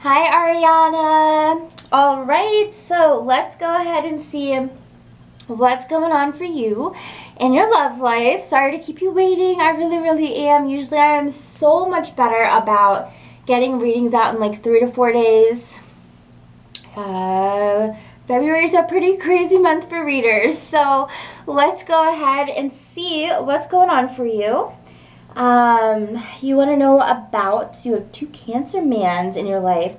Hi, Ariana. All right, so let's go ahead and see what's going on for you in your love life. Sorry to keep you waiting. I really am. Usually I am so much better about getting readings out in like 3 to 4 days. February is a pretty crazy month for readers, so let's go ahead and see what's going on for you. You want to know about, you have 2 Cancer mans in your life.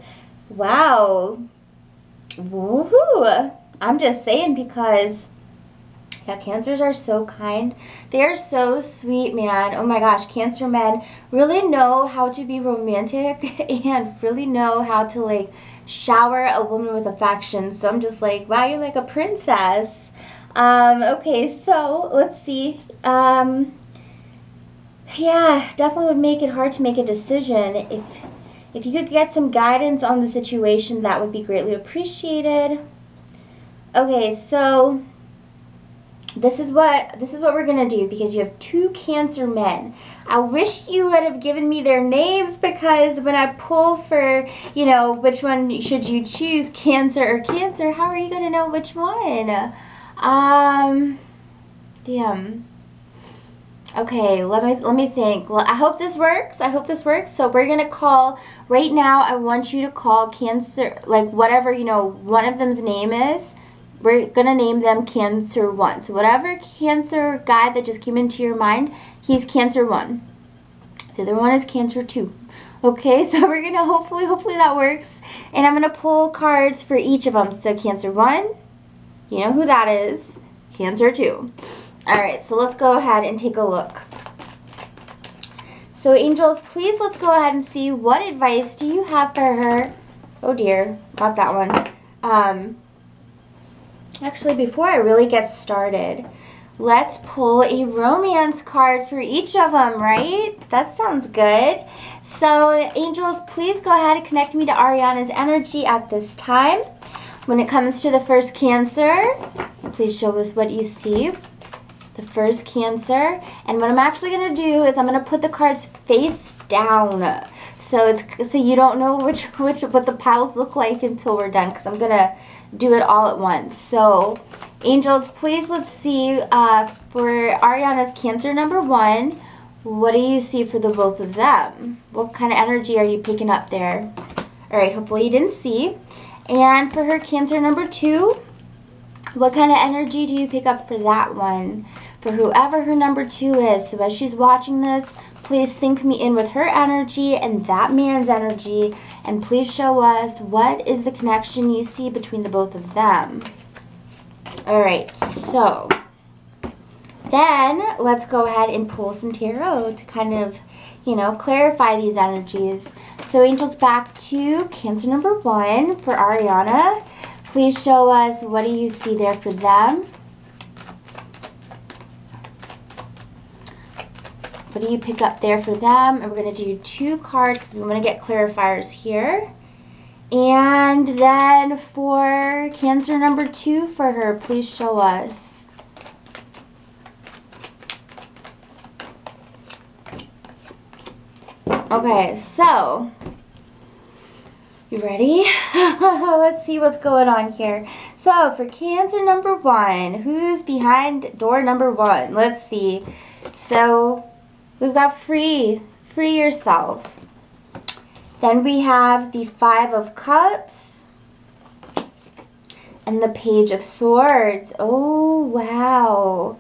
Wow. Woohoo. I'm just saying because, yeah, Cancers are so kind. They are so sweet, man. Oh my gosh, Cancer men really know how to be romantic and really know how to, like, shower a woman with affection. So I'm just like, wow, you're like a princess. Okay, so let's see. Yeah, definitely would make it hard to make a decision. If you could get some guidance on the situation, that would be greatly appreciated. Okay, so this is what we're gonna do because you have 2 Cancer men. I wish you would have given me their names because when I pull for, you know, which one should you choose, Cancer or Cancer, how are you gonna know which one? Damn. Okay, let me think. Well, I hope this works. So we're going to call, right now, I want you to call Cancer, like whatever, you know, one of them's name is. We're going to name them Cancer 1. So whatever Cancer guy that just came into your mind, he's Cancer 1. The other one is Cancer 2. Okay, so we're going to hopefully that works. And I'm going to pull cards for each of them. So Cancer 1, you know who that is. Cancer 2. Alright, so let's go ahead and take a look. So angels, please let's go ahead and see what advice do you have for her. Oh dear, not that one. Actually, before I really get started, let's pull a romance card for each of them, right? That sounds good. So angels, please go ahead and connect me to Arianna's energy at this time. When it comes to the first Cancer, please show us what you see. The first Cancer, and what I'm actually going to do is I'm going to put the cards face down, so you don't know what the piles look like until we're done, because I'm going to do it all at once. So angels, please let's see for Arianna's Cancer number 1, what do you see for the both of them? What kind of energy are you picking up there? All right, hopefully you didn't see. And for her Cancer number 2, what kind of energy do you pick up for that one? For whoever her number 2 is. So as she's watching this, please sync me in with her energy and that man's energy. And please show us what is the connection you see between the both of them. Alright, so then let's go ahead and pull some tarot to kind of, you know, clarify these energies. So angels, back to Cancer number 1 for Arianna. Please show us what do you see there for them. What do you pick up there for them? And we're going to do 2 cards because we want to get clarifiers here. And then for Cancer number 2 for her, please show us. Okay, so you ready? Let's see what's going on here. So for Cancer number 1, who's behind door number 1? Let's see. So we've got free yourself. Then we have the 5 of Cups and the Page of Swords. Oh, wow.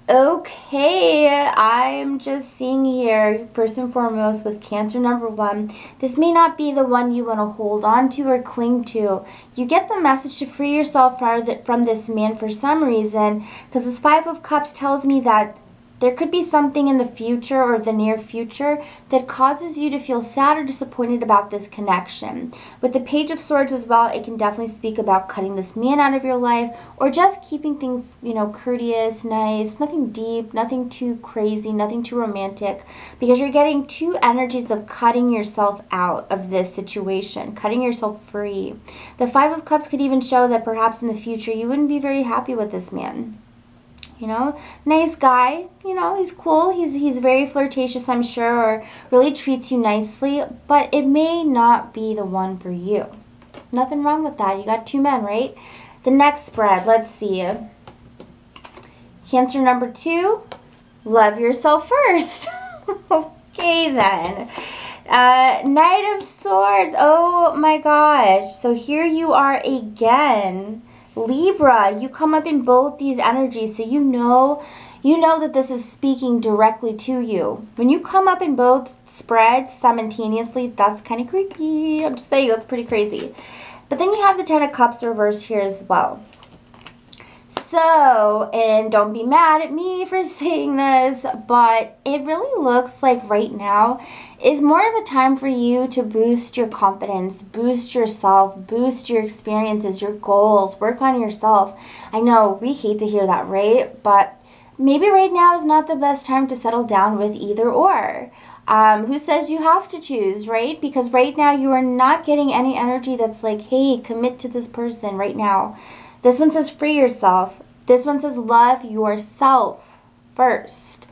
Okay, I'm just seeing here, first and foremost, with Cancer number 1, this may not be the one you want to hold on to or cling to. You get the message to free yourself from this man for some reason, because this 5 of Cups tells me that there could be something in the future or the near future that causes you to feel sad or disappointed about this connection. With the Page of Swords as well, it can definitely speak about cutting this man out of your life or just keeping things, you know, courteous, nice, nothing deep, nothing too crazy, nothing too romantic, because you're getting 2 energies of cutting yourself out of this situation, cutting yourself free. The 5 of Cups could even show that perhaps in the future you wouldn't be very happy with this man. You know, nice guy, you know, he's cool, he's very flirtatious, I'm sure, or really treats you nicely, but it may not be the one for you. Nothing wrong with that. You got 2 men, right? The next spread, let's see. Cancer number 2, love yourself first. Okay, then. Knight of Swords. Oh, my gosh. So here you are again. Libra, you come up in both these energies, so you know that this is speaking directly to you. When you come up in both spreads simultaneously, that's kind of creepy. I'm just saying, that's pretty crazy. But then you have the 10 of Cups reversed here as well. So, and don't be mad at me for saying this, but it really looks like right now is more of a time for you to boost your confidence, boost yourself, boost your experiences, your goals, work on yourself. I know we hate to hear that, right? But maybe right now is not the best time to settle down with either or. Who says you have to choose, right? Because right now you are not getting any energy that's like, hey, commit to this person right now. This one says free yourself. This one says love yourself first.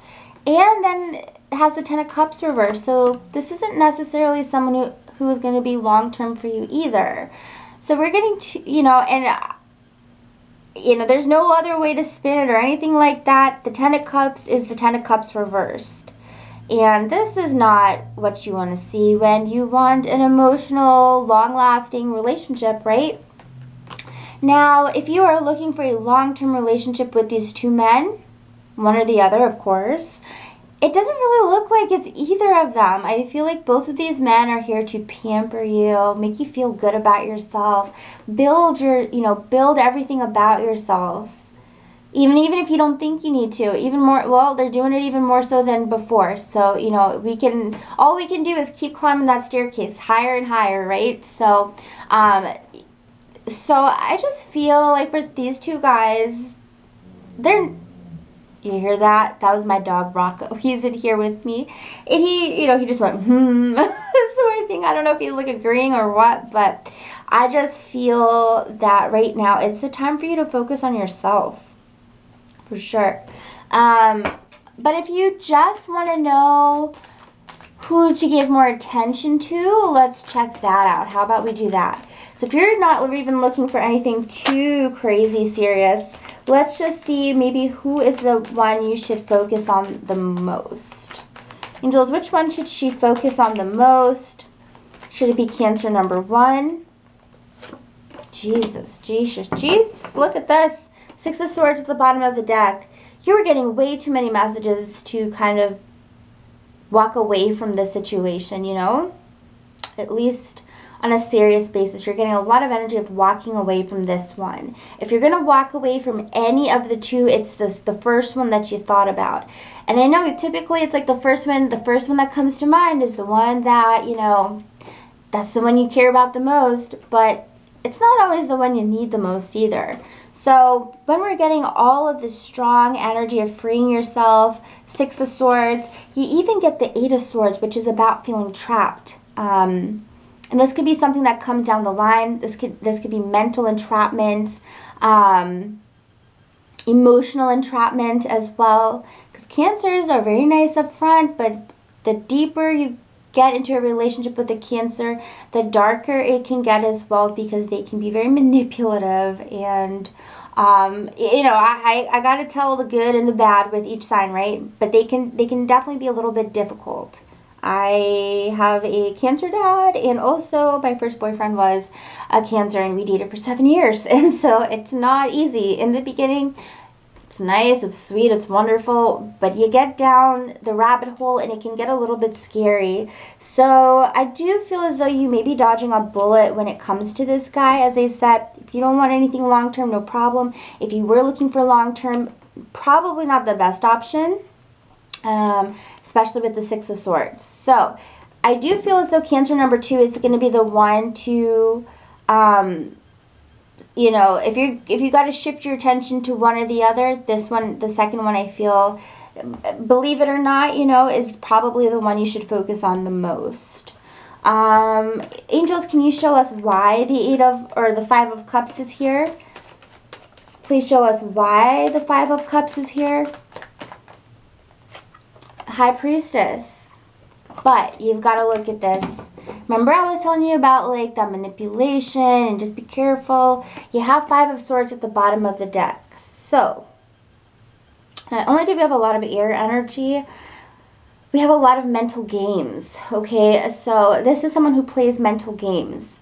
And then it has the 10 of Cups reversed. So this isn't necessarily someone who is going to be long-term for you either. So we're getting to, you know, and, you know, there's no other way to spin it or anything like that. The 10 of Cups is the 10 of Cups reversed. And this is not what you want to see when you want an emotional, long-lasting relationship, right? Now, if you are looking for a long-term relationship with these 2 men, one or the other, of course, it doesn't really look like it's either of them. I feel like both of these men are here to pamper you, make you feel good about yourself, build your, you know, build everything about yourself. Even if you don't think you need to, even more, well, they're doing it even more so than before. So, you know, all we can do is keep climbing that staircase higher and higher, right? So, so I just feel like for these 2 guys, you hear that? That was my dog Rocco. He's in here with me. And he, you know, he just went, sort of thing. I don't know if he's like agreeing or what, but I just feel that right now it's the time for you to focus on yourself. For sure. But if you just want to know who to give more attention to, let's check that out. How about we do that? So if you're not even looking for anything too crazy serious, let's just see maybe who is the one you should focus on the most. Angels, which one should she focus on the most? Should it be Cancer number 1? Jesus, look at this. 6 of Swords at the bottom of the deck. You were getting way too many messages to kind of walk away from this situation, you know? At least on a serious basis. You're getting a lot of energy of walking away from this one. If you're going to walk away from any of the 2, it's the first one that you thought about. And I know typically it's like the first one that comes to mind is the one that, you know, that's the one you care about the most, but it's not always the one you need the most either. So when we're getting all of this strong energy of freeing yourself, 6 of Swords, you even get the 8 of Swords, which is about feeling trapped. And this could be something that comes down the line. This could be mental entrapment, emotional entrapment as well. Because Cancers are very nice up front, but the deeper you get into a relationship with a Cancer, the darker it can get as well, because they can be very manipulative. And you know, I got to tell the good and the bad with each sign, right? But they can definitely be a little bit difficult. I have a Cancer dad, and also my first boyfriend was a Cancer, and we dated for 7 years. And so it's not easy in the beginning. It's nice, it's sweet, it's wonderful, but you get down the rabbit hole and it can get a little bit scary. So I do feel as though you may be dodging a bullet when it comes to this guy. As I said, if you don't want anything long-term, no problem. If you were looking for long-term, probably not the best option. Especially with the 6 of Swords. So I do feel as though Cancer number 2 is going to be the one to, you know, if you got to shift your attention to one or the other, this one, the second one, I feel, believe it or not, you know, is probably the one you should focus on the most. Angels, can you show us why the 5 of Cups is here? please show us why the Five of Cups is here. High Priestess. But you've got to look at this. Remember I was telling you about like that manipulation and just be careful. You have Five of Swords at the bottom of the deck. So, not only do we have a lot of air energy, we have a lot of mental games, okay? So this is someone who plays mental games.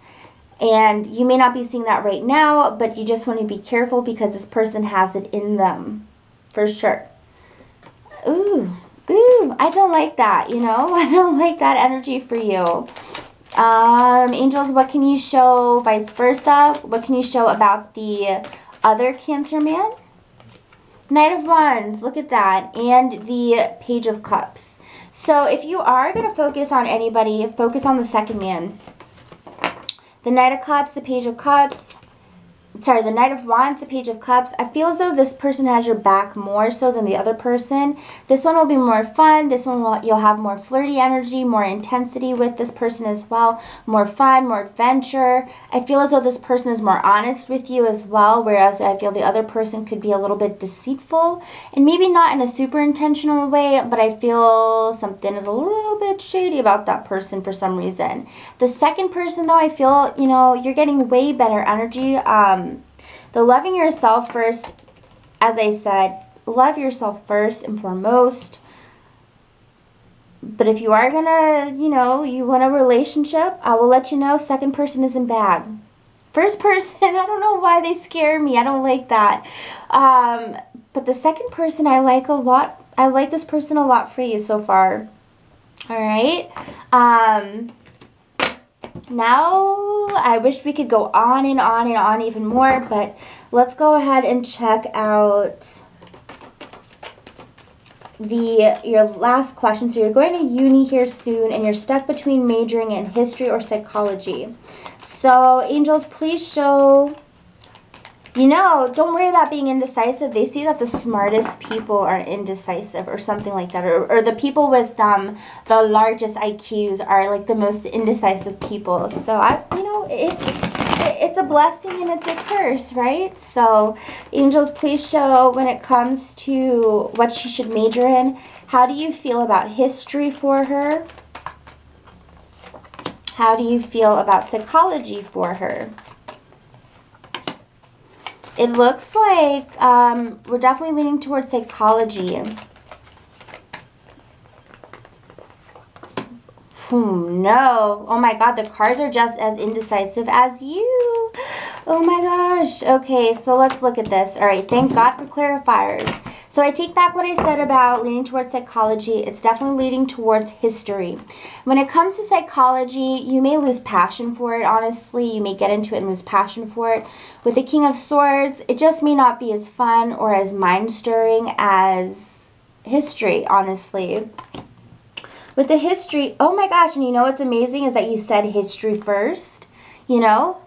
And you may not be seeing that right now, but you just want to be careful because this person has it in them, for sure. Ooh, I don't like that, you know? I don't like that energy for you. Angels, what can you show vice versa? What can you show about the other Cancer man? Knight of Wands, look at that. And the Page of Cups. So if you are going to focus on anybody, focus on the second man. The Knight of Cups, the Page of Cups. Sorry, the Knight of Wands, the Page of Cups. I feel as though this person has your back more so than the other person. This one will be more fun. This one you'll have more flirty energy, more intensity with this person as well. More fun, more adventure. I feel as though this person is more honest with you as well, whereas I feel the other person could be a little bit deceitful. And maybe not in a super intentional way, but I feel something is a little bit shady about that person for some reason. The second person, though, I feel, you know, you're getting way better energy. The loving yourself first, as I said, love yourself first and foremost. But if you are gonna, you know, you want a relationship, I will let you know second person isn't bad. First person, I don't know why they scare me. I don't like that. But the second person I like a lot. I like this person a lot for you so far. All right. Now, I wish we could go on and on and on even more, but let's go ahead and check out your last question. So you're going to uni here soon, and you're stuck between majoring in history or psychology. So, angels, please show... You know, don't worry about being indecisive. They see that the smartest people are indecisive or something like that. Or the people with the largest IQs are like the most indecisive people. So, you know, it's a blessing and it's a curse, right? So, angels, please show when it comes to what she should major in. How do you feel about history for her? How do you feel about psychology for her? It looks like we're definitely leaning towards psychology. No. Oh my God, the cards are just as indecisive as you. Oh my gosh. Okay, so let's look at this. All right, thank God for clarifiers. So I take back what I said about leaning towards psychology. It's definitely leading towards history. When it comes to psychology, you may lose passion for it, honestly. You may get into it and lose passion for it. With the King of Swords, it just may not be as fun or as mind-stirring as history, honestly. With the history, oh my gosh, and you know what's amazing is that you said history first, you know?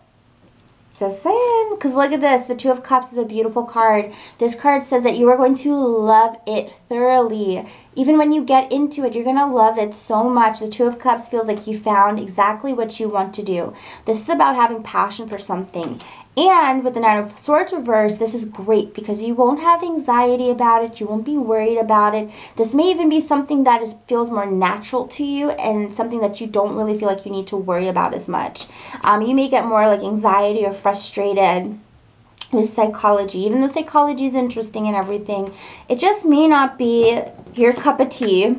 Just saying, because look at this. The Two of Cups is a beautiful card. This card says that you are going to love it thoroughly. Even when you get into it, you're going to love it so much. The Two of Cups feels like you found exactly what you want to do. This is about having passion for something. And with the Nine of Swords reversed, this is great because you won't have anxiety about it. You won't be worried about it. This may even be something that feels more natural to you and something that you don't really feel like you need to worry about as much. You may get more like anxiety or frustrated with psychology. Even though psychology is interesting and everything, it just may not be your cup of tea.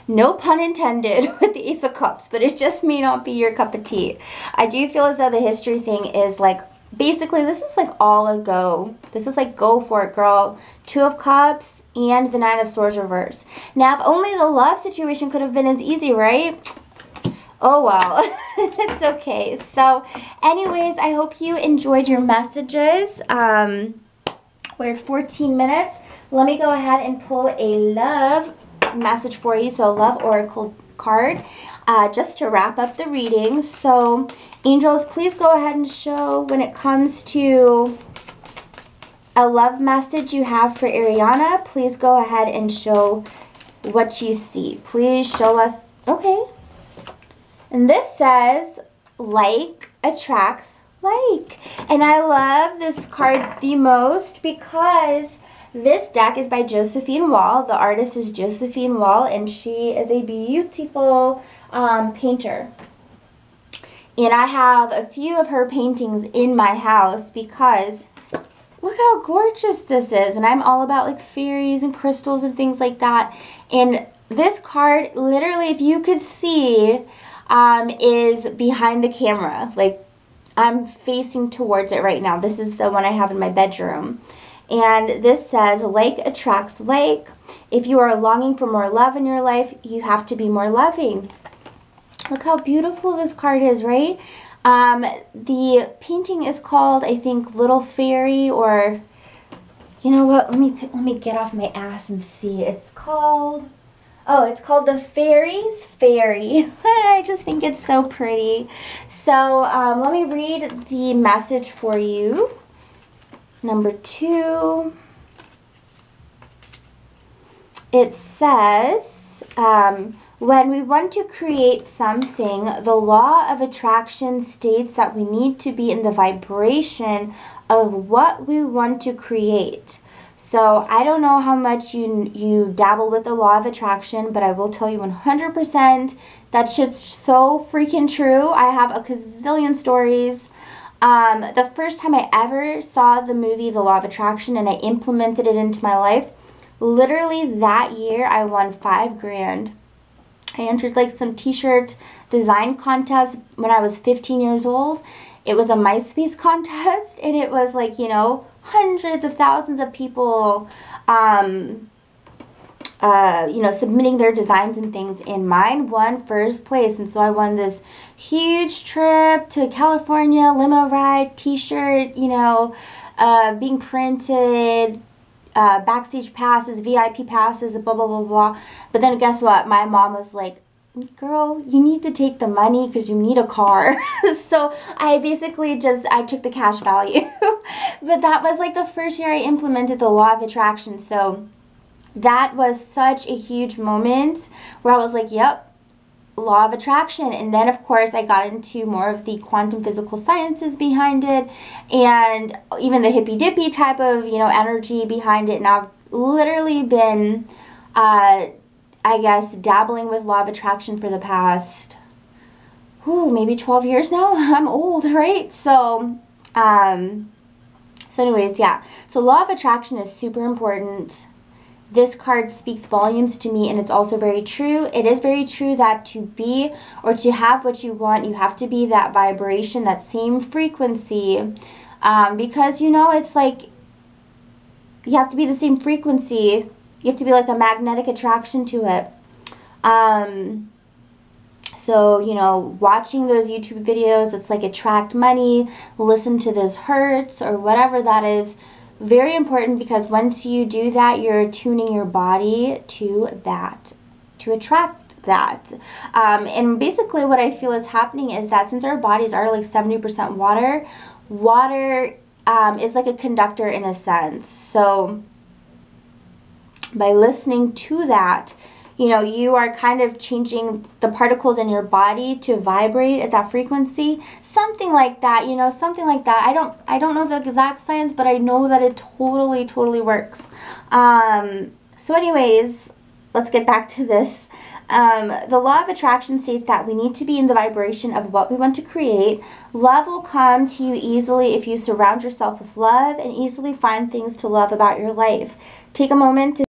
No pun intended with the Ace of Cups, but it just may not be your cup of tea. I do feel as though the history thing is like, basically, this is like all a go. This is like go for it, girl. Two of Cups and the Nine of Swords reverse. Now, if only the love situation could have been as easy, right? Oh, well. It's okay. So, anyways, I hope you enjoyed your messages. We're at 14 minutes. Let me go ahead and pull a love message for you. So, love oracle card. Just to wrap up the reading. So, angels, please go ahead and show when it comes to a love message you have for Arianna. Please go ahead and show what you see. Please show us. Okay. And this says, like attracts like. And I love this card the most because this deck is by Josephine Wall. The artist is Josephine Wall, and she is a beautiful painter. And I have a few of her paintings in my house because look how gorgeous this is. And I'm all about like fairies and crystals and things like that. And this card, literally, if you could see, is behind the camera. Like, I'm facing towards it right now. This is the one I have in my bedroom. And this says, like attracts like. If you are longing for more love in your life, you have to be more loving. Look how beautiful this card is, right? The painting is called, I think, Little Fairy, or, you know what, let me get off my ass and see. It's called, oh, it's called The Fairy's Fairy. I just think it's so pretty. So let me read the message for you. Number 2, it says, when we want to create something, the law of attraction states that we need to be in the vibration of what we want to create. So I don't know how much you dabble with the law of attraction, but I will tell you 100% that shit's so freaking true. I have a gazillion stories. The first time I ever saw the movie The Law of Attraction and I implemented it into my life, literally that year I won $5 grand. I entered like some t-shirt design contest when I was 15 years old. It was a MySpace contest, and it was like, you know, hundreds of thousands of people, you know, submitting their designs and things, and mine won first place. And so I won this huge trip to California, limo ride, t-shirt, you know, being printed, backstage passes, VIP passes, blah, blah, blah, blah. But then guess what? My mom was like, girl, you need to take the money because you need a car. So I basically I took the cash value. But that was like the first year I implemented the law of attraction. So that was such a huge moment where I was like, yep, law of attraction. And then of course I got into more of the quantum physical sciences behind it, and even the hippy dippy type of, you know, energy behind it. And I've literally been I guess dabbling with law of attraction for the past maybe 12 years now. I'm old, right? So anyways, yeah, so law of attraction is super important. This card speaks volumes to me, and it's also very true. It is very true that to be or to have what you want, you have to be that vibration, that same frequency. Because, you know, it's like you have to be the same frequency. You have to be like a magnetic attraction to it. So, you know, watching those YouTube videos, it's like attract money, listen to this hurts, or whatever that is. Very important, because once you do that, you're tuning your body to that, to attract that. And basically what I feel is happening is that since our bodies are like 70% water, water is like a conductor in a sense. So by listening to that, you know, you are kind of changing the particles in your body to vibrate at that frequency. Something like that, you know, something like that. I don't know the exact science, but I know that it totally works. So anyways, let's get back to this. The law of attraction states that we need to be in the vibration of what we want to create. Love will come to you easily if you surround yourself with love and easily find things to love about your life. Take a moment to